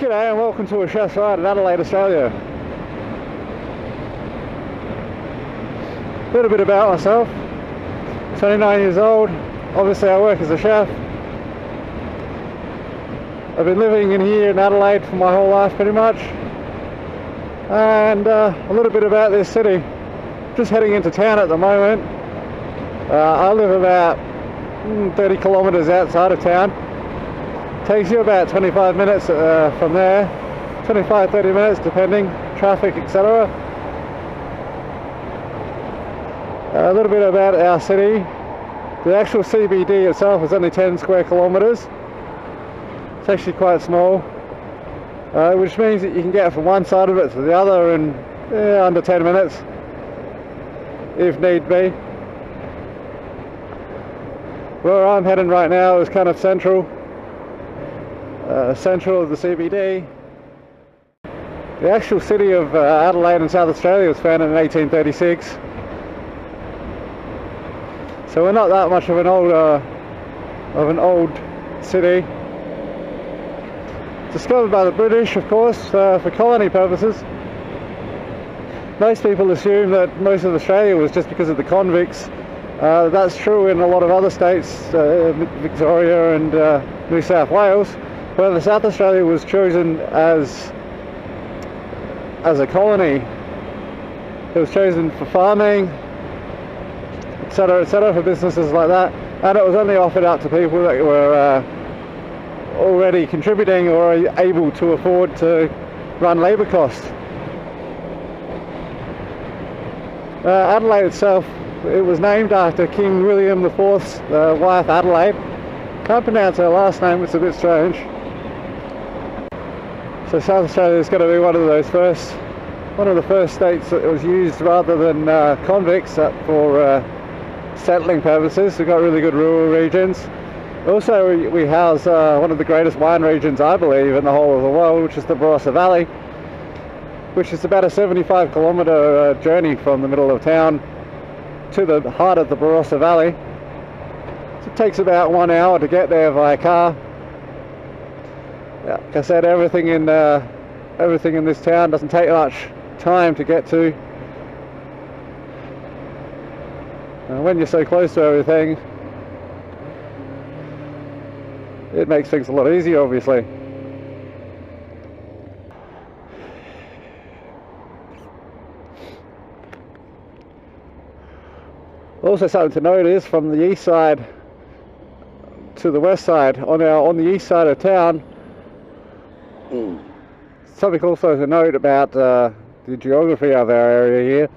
G'day and welcome to a chef's ride in Adelaide, Australia. A little bit about myself. 29 years old. Obviously I work as a chef. I've been living in here in Adelaide for my whole life pretty much. And a little bit about this city. Just heading into town at the moment. I live about 30 kilometres outside of town. Takes you about 25 minutes from there, 25-30 minutes depending, traffic, etc. A little bit about our city. The actual CBD itself is only 10 square kilometres. It's actually quite small, which means that you can get from one side of it to the other in under 10 minutes, if need be. Where I'm heading right now is kind of central of the CBD. The actual city of Adelaide in South Australia was founded in 1836, so we're not that much of an old city. Discovered by the British, of course, for colony purposes. Most people assume that most of Australia was just because of the convicts. That's true in a lot of other states, Victoria and New South Wales. However, South Australia was chosen as a colony. It was chosen for farming, etc., for businesses like that, and it was only offered out to people that were already contributing or able to afford to run labour costs. Adelaide itself, it was named after King William IV's wife Adelaide. Can't pronounce her last name, it's a bit strange. So South Australia is going to be one of the first states that was used rather than convicts for settling purposes. We've got really good rural regions. Also, we house one of the greatest wine regions, I believe, in the whole of the world, which is the Barossa Valley, which is about a 75-kilometre journey from the middle of town to the heart of the Barossa Valley. So it takes about 1 hour to get there via car. Yeah, like I said, everything in this town doesn't take much time to get to. And when you're so close to everything, it makes things a lot easier, obviously. Also, something to note is from the east side to the west side. On the east side of town, something also to note about the geography of our area here.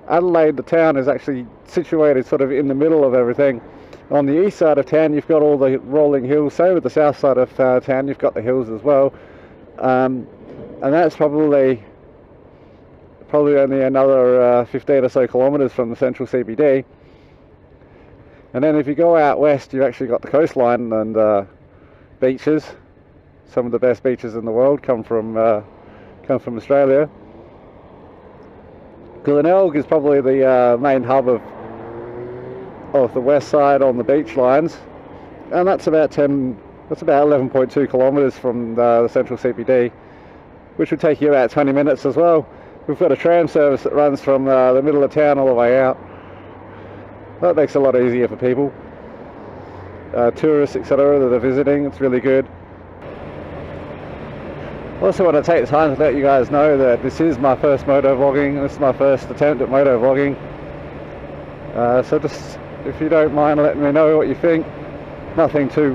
Adelaide, the town, is actually situated sort of in the middle of everything. On the east side of town, you've got all the rolling hills. Same with the south side of town, you've got the hills as well. And that's probably only another 15 or so kilometres from the central CBD. And then if you go out west, you've actually got the coastline and beaches. Some of the best beaches in the world come from Australia. Glenelg is probably the main hub of the west side on the beach lines, and that's about 11.2 kilometres from the central CBD, which would take you about 20 minutes as well. We've got a tram service that runs from the middle of town all the way out. That makes it a lot easier for people, tourists, etc., that are visiting. It's really good. Also want to take the time to let you guys know that this is my first motovlogging. This is my first attempt at motovlogging. So just, if you don't mind letting me know what you think. Nothing too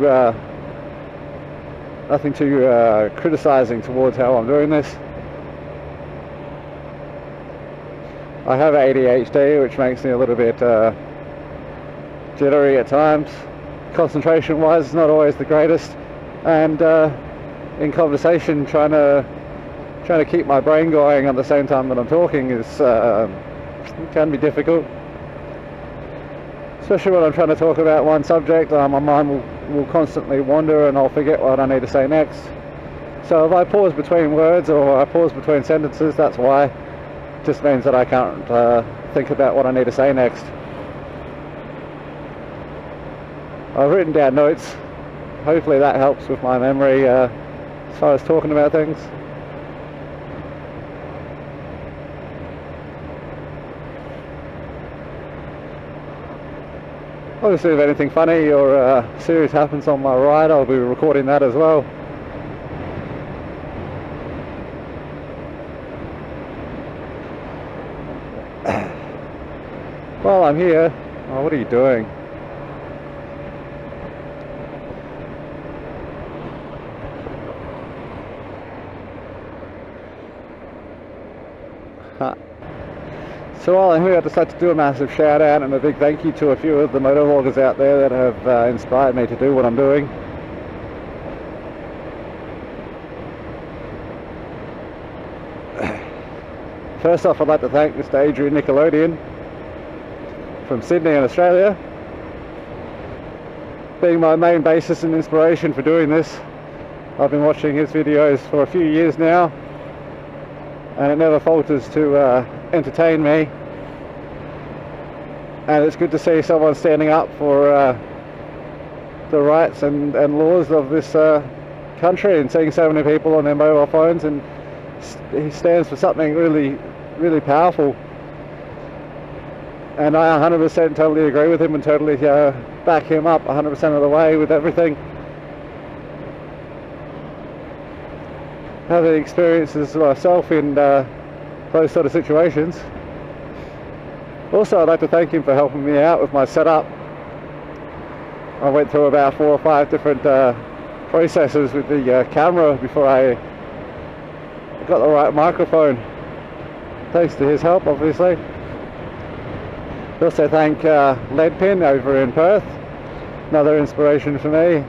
criticising towards how I'm doing this. I have ADHD, which makes me a little bit jittery at times. Concentration wise, it's not always the greatest, and in conversation, trying to keep my brain going at the same time that I'm talking can be difficult, especially when I'm trying to talk about one subject. My mind will constantly wander and I'll forget what I need to say next. So if I pause between words or I pause between sentences, that's why. It just means that I can't think about what I need to say next. I've written down notes. Hopefully that helps with my memory as far as talking about things. Obviously, if anything funny or serious happens on my ride, I'll be recording that as well. While I'm here, oh, what are you doing? So while I'm here, I'd just like to do a massive shout out and a big thank you to a few of the motovloggers out there that have inspired me to do what I'm doing. First off, I'd like to thank Mr. Adrian Nickelodeon from Sydney in Australia, being my main basis and inspiration for doing this. I've been watching his videos for a few years now, and it never falters to entertain me, and it's good to see someone standing up for the rights and laws of this country, and seeing so many people on their mobile phones, and he stands for something really powerful, and I 100% totally agree with him and totally back him up 100% of the way with everything. Having experiences myself in those sort of situations. Also, I'd like to thank him for helping me out with my setup. I went through about 4 or 5 different processes with the camera before I got the right microphone, thanks to his help, obviously. Also thank Leadpin over in Perth, another inspiration for me.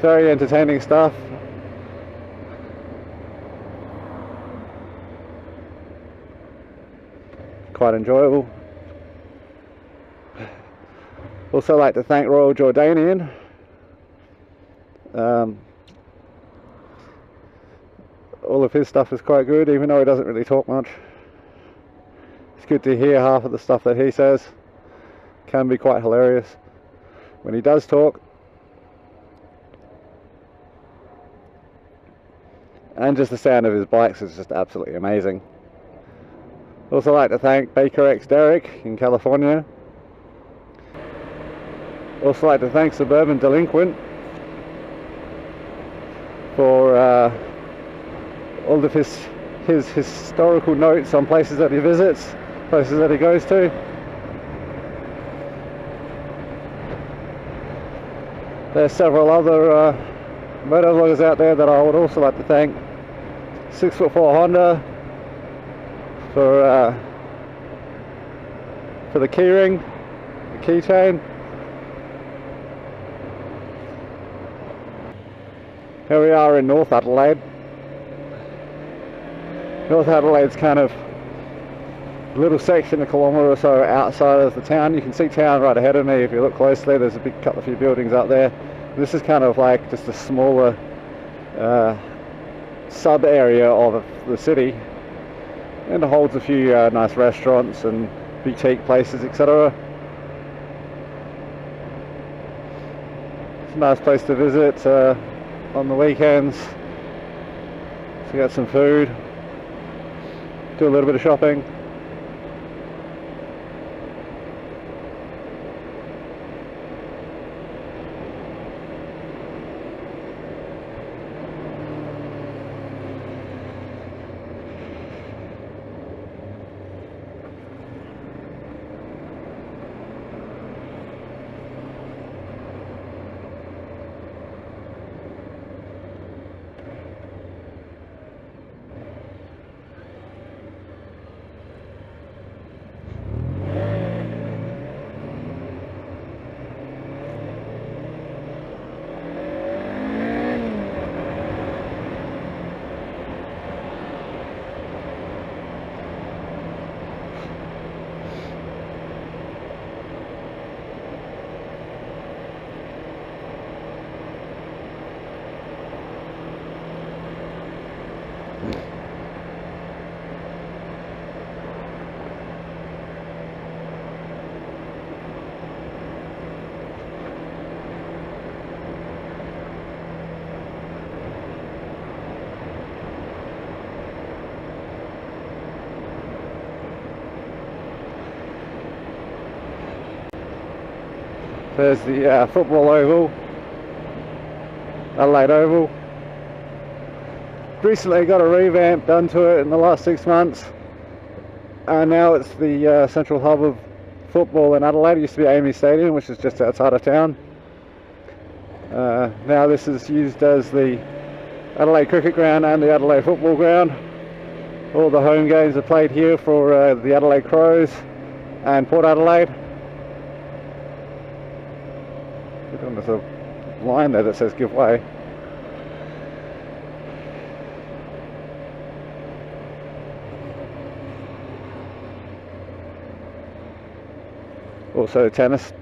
Very entertaining stuff. Quite enjoyable. Also like to thank Royal Jordanian. All of his stuff is quite good, even though he doesn't really talk much. It's good to hear half of the stuff that he says. Can be quite hilarious when he does talk. And just the sound of his bikes is just absolutely amazing. Also like to thank Baker X Derek in California. Also like to thank Suburban Delinquent for all of his historical notes on places that he visits, places that he goes to. There's several other motovloggers out there that I would also like to thank. 6'4" Honda for the keyring, the keychain. Here we are in North Adelaide. North Adelaide's kind of a little section, a kilometre or so outside of the town. You can see town right ahead of me if you look closely. There's a big couple of few buildings up there. This is kind of like just a smaller sub area of the city, and it holds a few nice restaurants and boutique places, etc. It's a nice place to visit on the weekends. So get some food, do a little bit of shopping. There's the football oval, Adelaide Oval. Recently got a revamp done to it in the last 6 months, and now it's the central hub of football in Adelaide. It used to be Amy Stadium, which is just outside of town. Now this is used as the Adelaide Cricket Ground and the Adelaide Football Ground. All the home games are played here for the Adelaide Crows and Port Adelaide. There's a line there that says give way. Also tennis.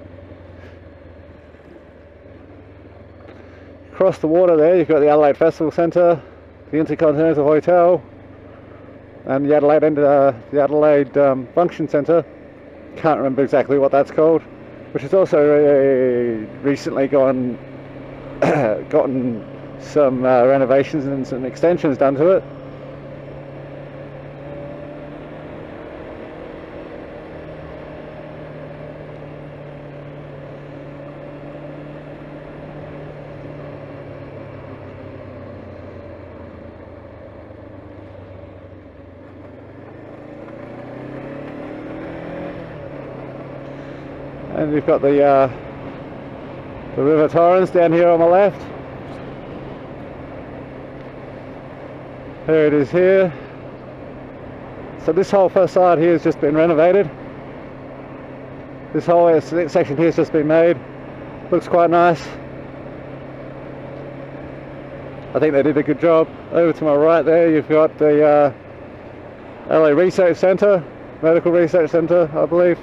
Across the water there you've got the Adelaide Festival Centre, the Intercontinental Hotel, and the Adelaide Function Centre. Can't remember exactly what that's called, which has also recently gotten some renovations and some extensions done to it. And you've got the River Torrens down here on my left. There it is here. So this whole first side here has just been renovated. This whole section here has just been made. Looks quite nice. I think they did a good job. Over to my right there you've got the LA Research Centre, Medical Research Centre, I believe.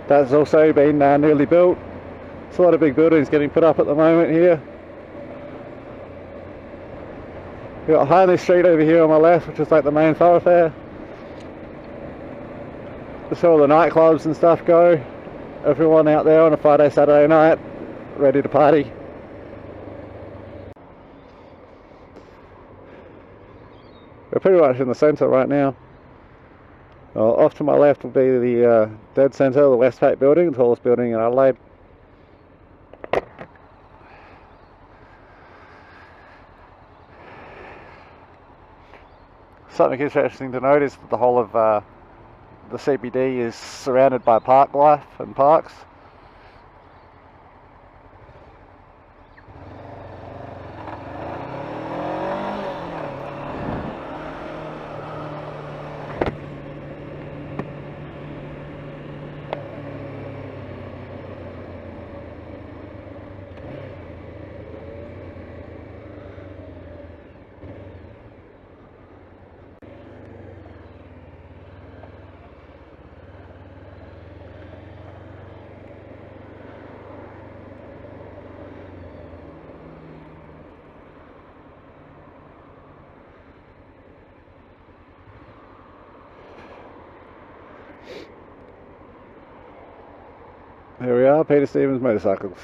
That's also been newly built. There's a lot of big buildings getting put up at the moment here. You've got Hindley Street over here on my left, which is like the main thoroughfare. That's where all the nightclubs and stuff go. Everyone out there on a Friday, Saturday night, ready to party. We're pretty much in the centre right now. Off to my left will be the dead centre, the Westpac building, the tallest building in Adelaide. Something interesting to note is that the whole of the CBD is surrounded by park life and parks. Here we are, Peter Stevens Motorcycles.